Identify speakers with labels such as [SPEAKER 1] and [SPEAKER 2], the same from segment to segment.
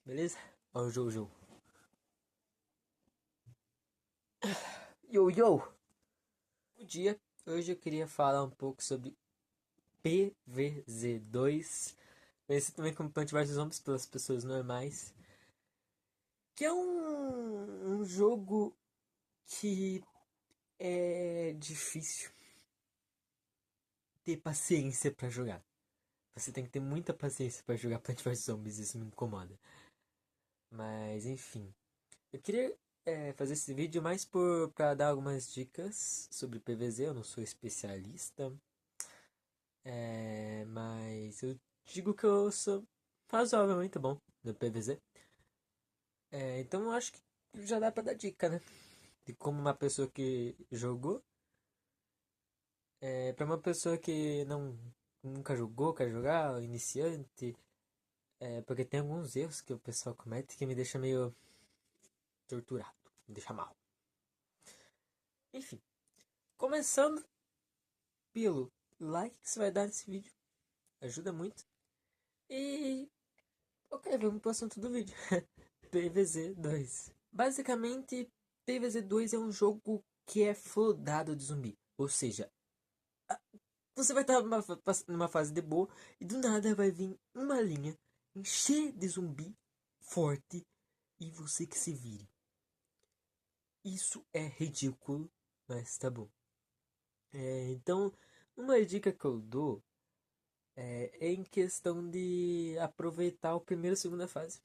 [SPEAKER 1] Beleza? Ó, o Jojo. Yo, yo! Bom dia. Hoje eu queria falar um pouco sobre PvZ2, conhecido também como Plants vs Zombies pelas pessoas normais, que é um jogo que é difícil ter paciência pra jogar. Você tem que ter muita paciência pra jogar Plants vs Zombies, isso me incomoda. Mas enfim, eu queria fazer esse vídeo mais pra dar algumas dicas sobre PvZ. Eu não sou especialista, mas eu digo que eu sou razoavelmente bom no PvZ. Então eu acho que já dá pra dar dica, né? De como uma pessoa que jogou, pra uma pessoa que nunca jogou, quer jogar, iniciante, porque tem alguns erros que o pessoal comete que me deixa meio torturado, me deixa mal. Enfim, começando pelo like que você vai dar nesse vídeo, ajuda muito. E ok, vamos pro assunto do vídeo. PvZ2. Basicamente, PvZ2 é um jogo que é flodado de zumbi. Ou seja, você vai estar numa fase de boa e do nada vai vir uma linha encher de zumbi forte e você que se vire. Isso é ridículo, mas tá bom. Então, uma dica que eu dou é em questão de aproveitar o primeiro e a segunda fase.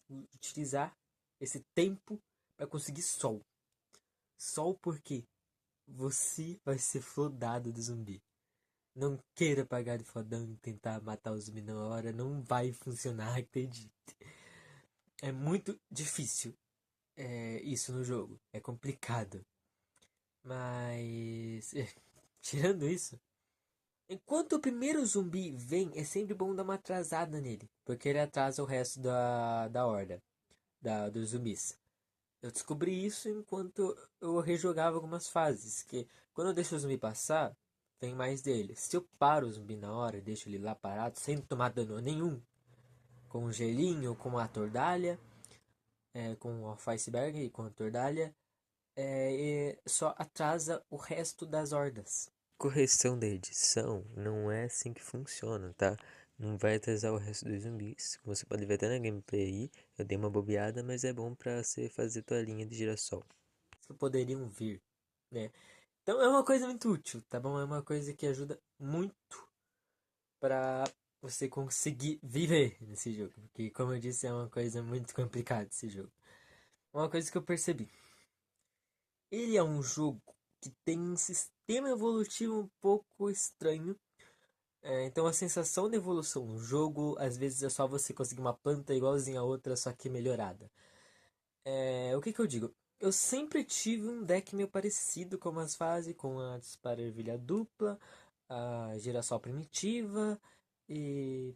[SPEAKER 1] Utilizar esse tempo para conseguir sol. Sol porque você vai ser flodado de zumbi. Não queira pagar de fodão e tentar matar o zumbi na hora. Não vai funcionar, acredite. É muito difícil isso no jogo. É complicado. Mas, tirando isso, enquanto o primeiro zumbi vem, é sempre bom dar uma atrasada nele. Porque ele atrasa o resto da horda, dos zumbis. Eu descobri isso enquanto eu rejogava algumas fases, que quando eu deixo o zumbi passar, vem mais dele. Se eu paro o zumbi na hora e deixo ele lá parado, sem tomar dano nenhum, com um gelinho, com a tordalha, com o iceberg e com a tordalha, só atrasa o resto das hordas. Correção da edição, não é assim que funciona, tá? Não vai atrasar o resto dos zumbis. Como você pode ver até na gameplay aí, eu dei uma bobeada, mas é bom pra você fazer tua linha de girassol. Que poderiam vir, né? Então é uma coisa muito útil, tá bom? É uma coisa que ajuda muito pra você conseguir viver nesse jogo. Porque, como eu disse, é uma coisa muito complicada esse jogo. Uma coisa que eu percebi. Ele é um jogo que tem um sistema evolutivo um pouco estranho. Então a sensação de evolução no jogo, às vezes é só você conseguir uma planta igualzinha a outra, só que melhorada. O que que eu digo? Eu sempre tive um deck meio parecido com as fases, com a dispara ervilha dupla, a girassol primitiva e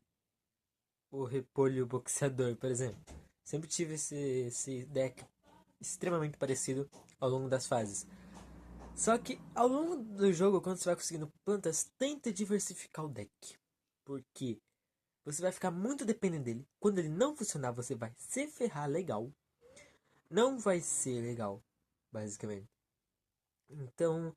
[SPEAKER 1] o repolho boxeador, por exemplo. Sempre tive esse deck extremamente parecido ao longo das fases. Só que ao longo do jogo, quando você vai conseguindo plantas, tenta diversificar o deck. Porque você vai ficar muito dependente dele. Quando ele não funcionar, você vai se ferrar legal. Não vai ser legal, basicamente. Então,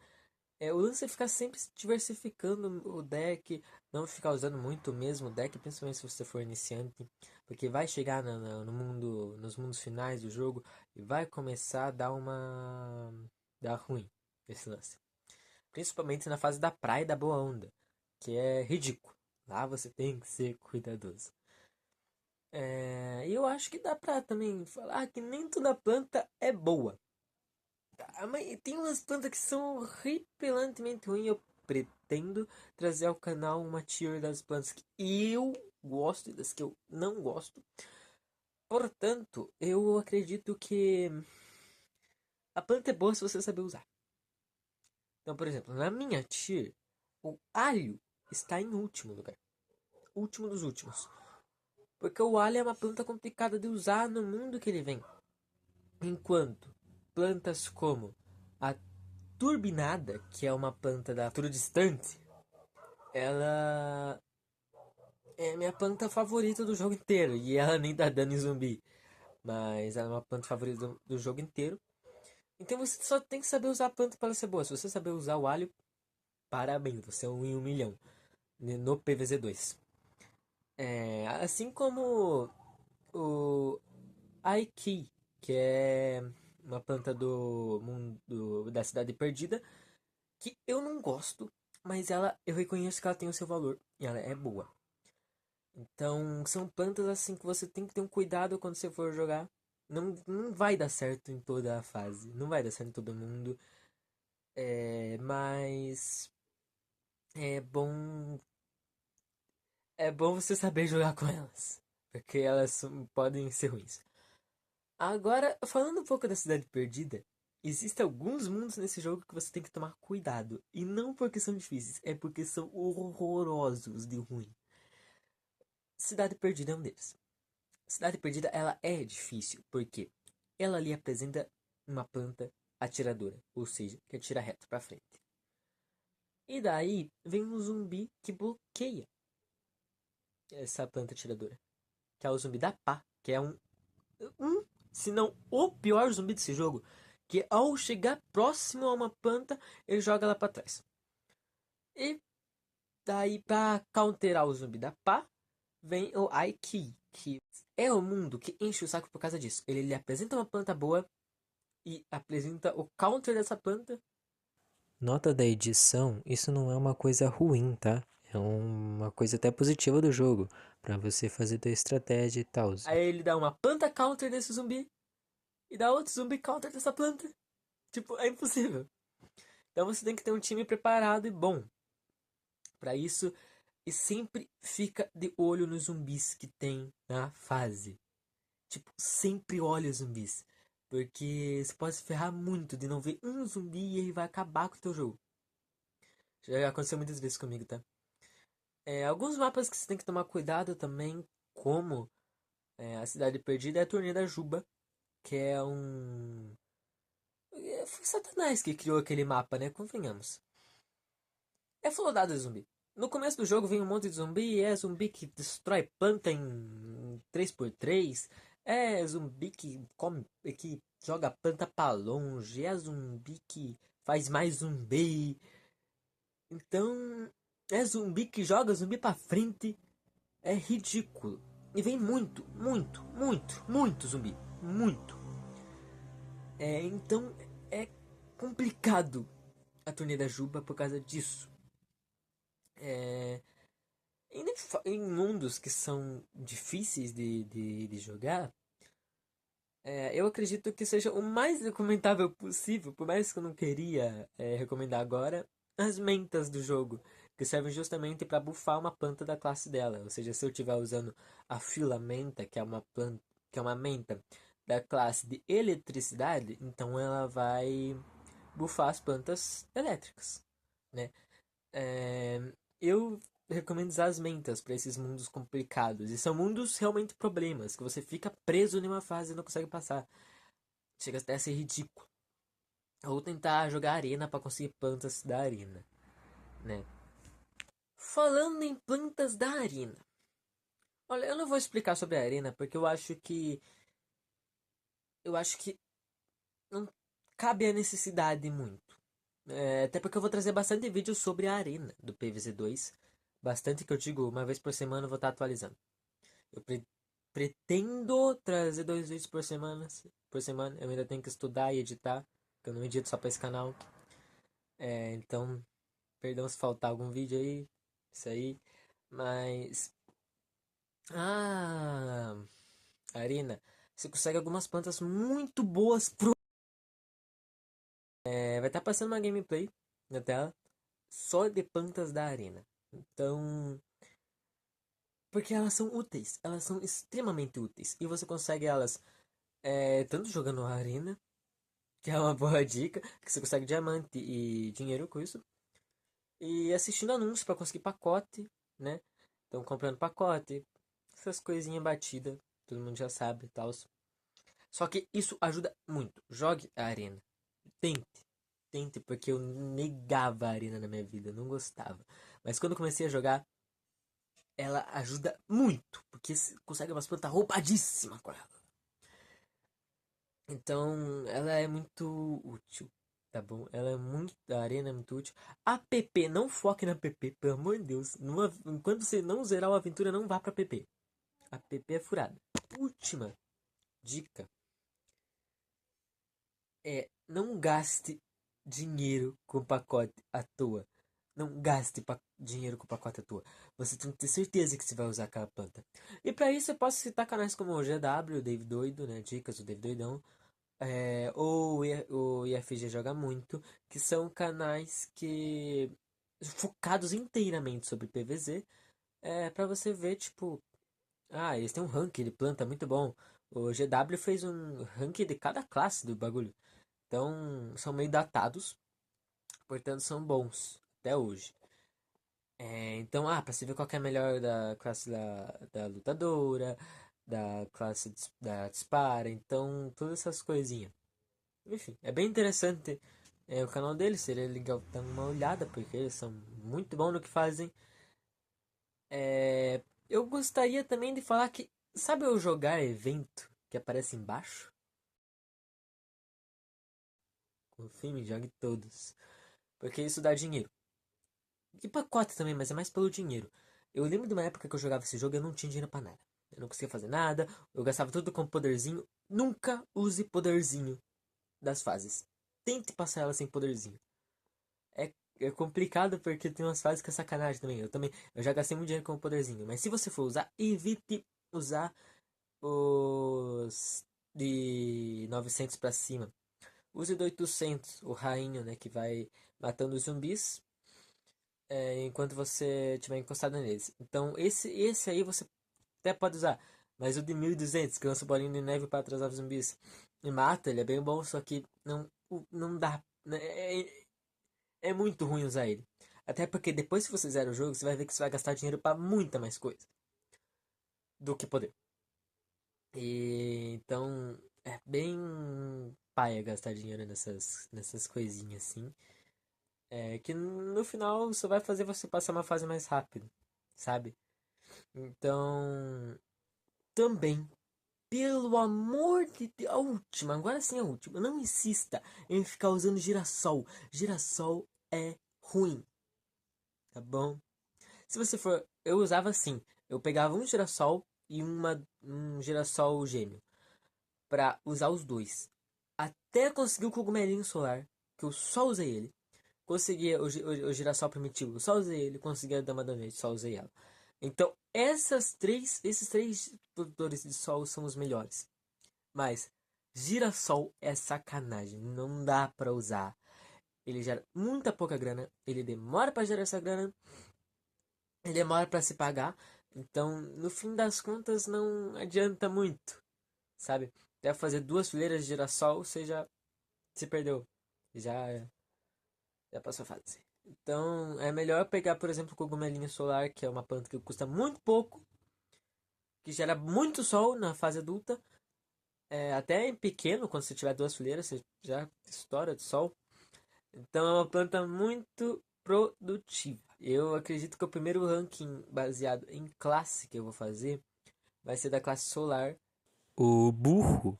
[SPEAKER 1] o lance é ficar sempre diversificando o deck, não ficar usando muito o mesmo deck, principalmente se você for iniciante, porque vai chegar no mundo, nos mundos finais do jogo e vai começar a dar ruim esse lance. Principalmente na fase da praia e da boa onda, que é ridículo. Lá você tem que ser cuidadoso. E eu acho que dá pra também falar que nem toda planta é boa. Mas tem umas plantas que são horripilantemente ruins. Eu pretendo trazer ao canal uma tier das plantas que eu gosto e das que eu não gosto. Portanto, eu acredito que a planta é boa se você saber usar. Então, por exemplo, na minha tier, o alho está em último lugar. Último dos últimos. Porque o alho é uma planta complicada de usar no mundo que ele vem. Enquanto plantas como a turbinada, que é uma planta da futuro distante, ela é minha planta favorita do jogo inteiro. E ela nem dá dano em zumbi. mas ela é uma planta favorita do jogo inteiro. Então você só tem que saber usar a planta para ela ser boa. Se você saber usar o alho, parabéns, você é um em 1 milhão no PVZ2. Assim como o Aiki, que é uma planta do mundo da Cidade Perdida, que eu não gosto, mas eu reconheço que ela tem o seu valor e ela é boa. Então, são plantas assim que você tem que ter um cuidado quando você for jogar. Não vai dar certo em toda a fase, não vai dar certo em todo mundo, mas é bom é bom você saber jogar com elas, porque podem ser ruins. Agora, falando um pouco da Cidade Perdida, existem alguns mundos nesse jogo que você tem que tomar cuidado. E não porque são difíceis, é porque são horrorosos de ruim. Cidade Perdida é um deles. Cidade Perdida, ela é difícil, porque ela ali apresenta uma planta atiradora, ou seja, que atira reto pra frente. E daí vem um zumbi que bloqueia essa planta atiradora, que é o zumbi da pá, que é se não o pior zumbi desse jogo, que ao chegar próximo a uma planta, ele joga ela pra trás. E daí, pra counterar o zumbi da pá, vem o Aiki, que é o mundo que enche o saco por causa disso. Ele lhe apresenta uma planta boa e apresenta o counter dessa planta. Nota da edição, isso não é uma coisa ruim, tá? É uma coisa até positiva do jogo, pra você fazer tua estratégia e tal. Aí ele dá uma planta counter desse zumbi e dá outro zumbi counter dessa planta. Tipo, é impossível. Então você tem que ter um time preparado e bom pra isso e sempre fica de olho nos zumbis que tem na fase. Tipo, sempre olha os zumbis, porque você pode se ferrar muito de não ver um zumbi e ele vai acabar com o teu jogo. Já aconteceu muitas vezes comigo, tá? Alguns mapas que você tem que tomar cuidado também, como a Cidade Perdida, é a Turnê da Juba, que é um. Foi Satanás que criou aquele mapa, né? Convenhamos. É flodado de zumbi. No começo do jogo vem um monte de zumbi, é zumbi que destrói planta em 3x3, é zumbi que come, que joga planta pra longe, é zumbi que faz mais zumbi. Então, é zumbi que joga zumbi pra frente, é ridículo. E vem muito, muito, muito, muito zumbi, muito. Então é complicado a turnê da Juba por causa disso. É, em mundos que são difíceis de jogar, eu acredito que seja o mais recomendável possível, por mais que eu não queria recomendar agora, as mentas do jogo, que servem justamente para buffar uma planta da classe dela. Ou seja, se eu estiver usando a filamenta, que é uma planta, que é uma menta da classe de eletricidade, então ela vai buffar as plantas elétricas, né? É, eu recomendo usar as mentas para esses mundos complicados. E são mundos realmente problemas, que você fica preso em uma fase e não consegue passar. Chega até a ser ridículo. Ou tentar jogar arena para conseguir plantas da arena, né? Falando em plantas da arena. Olha, eu não vou explicar sobre a arena porque eu acho que não cabe a necessidade muito. Até porque eu vou trazer bastante vídeo sobre a arena do PVZ2. Bastante que eu digo, uma vez por semana eu vou estar atualizando. Eu pretendo trazer 2 vídeos por semana. Eu ainda tenho que estudar e editar, porque eu não edito só para esse canal. Então, perdão se faltar algum vídeo aí, isso aí. Mas, ah, Arena, você consegue algumas plantas muito boas vai estar passando uma gameplay na tela só de plantas da Arena. Então, porque elas são úteis, elas são extremamente úteis. E você consegue elas tanto jogando a Arena, que é uma boa dica, que você consegue diamante e dinheiro com isso. E assistindo anúncios para conseguir pacote, né? Então comprando pacote, essas coisinhas batidas, todo mundo já sabe e tal. Só que isso ajuda muito. Jogue a arena. Tente. Tente, porque eu negava a arena na minha vida, eu não gostava. Mas quando eu comecei a jogar, ela ajuda muito, porque você consegue umas plantas roubadíssimas com ela. Então, ela é muito útil, tá bom? Ela é muito, a arena é muito útil. APP, não foque na app, pelo amor de Deus. Enquanto você não zerar o aventura, não vá pra app. A app é furada. Última dica é não gaste dinheiro com pacote à toa. Não gaste dinheiro com pacote à toa. Você tem que ter certeza que você vai usar aquela planta. E para isso eu posso citar canais como o GW, o Dave Doido, né? Dicas do Dave Doidão. Ou o IFG Joga Muito, que são canais que focados inteiramente sobre PvZ, para você ver, tipo, eles têm um ranking de planta muito bom. O GW fez um ranking de cada classe do bagulho. Então, são meio datados, portanto, são bons até hoje. Então, pra você ver qual que é a melhor da classe da lutadora, da classe da dispara, então, todas essas coisinhas. Enfim, é bem interessante o canal deles, seria legal dar uma olhada, porque eles são muito bons no que fazem. Eu gostaria também de falar que, sabe o jogar evento que aparece embaixo? Confirme, jogue todos. Porque isso dá dinheiro. E pacote também, mas é mais pelo dinheiro. Eu lembro de uma época que eu jogava esse jogo e eu não tinha dinheiro pra nada. Eu não conseguia fazer nada, eu gastava tudo com poderzinho. Nunca use poderzinho das fases. Tente passar ela sem poderzinho. É complicado porque tem umas fases que é sacanagem também. Eu já gastei muito dinheiro com o poderzinho. Mas se você for usar, evite usar os de 900 pra cima. Use do 800, o rainho, né? Que vai matando os zumbis enquanto você estiver encostado neles. Então esse aí você até pode usar. Mas o de 1200, que lança o bolinho de neve para atrasar os zumbis e mata, ele é bem bom, só que não dá. Né, é muito ruim usar ele. Até porque depois que você zera o jogo, você vai ver que você vai gastar dinheiro para muita mais coisa do que poder. E então é bem paia gastar dinheiro nessas coisinhas assim. Que no final só vai fazer você passar uma fase mais rápido, sabe? Então, também, pelo amor de Deus, a última, agora sim a última, não insista em ficar usando girassol. Girassol é ruim, tá bom? Se você for, eu usava assim, eu pegava um girassol e um girassol gêmeo pra usar os dois. Até conseguir o cogumelinho solar, que eu só usei ele. Conseguia o girassol primitivo, eu só usei ele. Consegui a dama da noite, só usei ela. Então, esses três produtores de sol são os melhores. Mas girassol é sacanagem, não dá pra usar. Ele gera muita pouca grana, ele demora pra gerar essa grana, ele demora pra se pagar. Então, no fim das contas, não adianta muito, sabe? Até fazer duas fileiras de girassol, você já se perdeu. Já, já passou a fase. Então, é melhor pegar, por exemplo, o cogumelinho solar, que é uma planta que custa muito pouco, que gera muito sol na fase adulta. Até em pequeno, quando você tiver duas fileiras, você já estoura de sol. Então, é uma planta muito produtiva. Eu acredito que o primeiro ranking baseado em classe que eu vou fazer vai ser da classe solar. O burro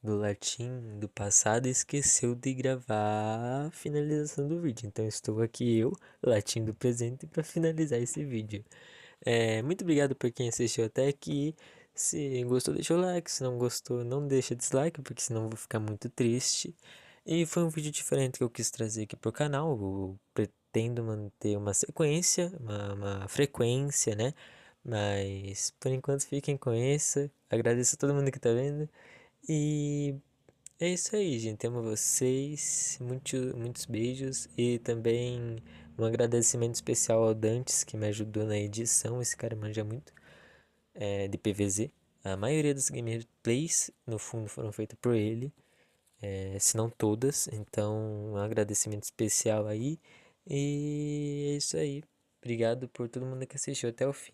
[SPEAKER 1] do latim do passado esqueceu de gravar a finalização do vídeo. Então estou aqui eu, latim do presente, para finalizar esse vídeo. Muito obrigado por quem assistiu até aqui. Se gostou, deixa o like. Se não gostou, não deixa dislike, porque senão eu vou ficar muito triste. E foi um vídeo diferente que eu quis trazer aqui pro canal. Eu pretendo manter uma sequência, uma frequência, né? Mas por enquanto fiquem com esse. Agradeço a todo mundo que tá vendo. E é isso aí, gente. Amo vocês. Muitos beijos. E também um agradecimento especial ao Dantes, que me ajudou na edição. Esse cara manja muito de PVZ. A maioria das gameplays, no fundo, foram feitas por ele. Se não todas. Então, um agradecimento especial aí. E é isso aí. Obrigado por todo mundo que assistiu até o fim.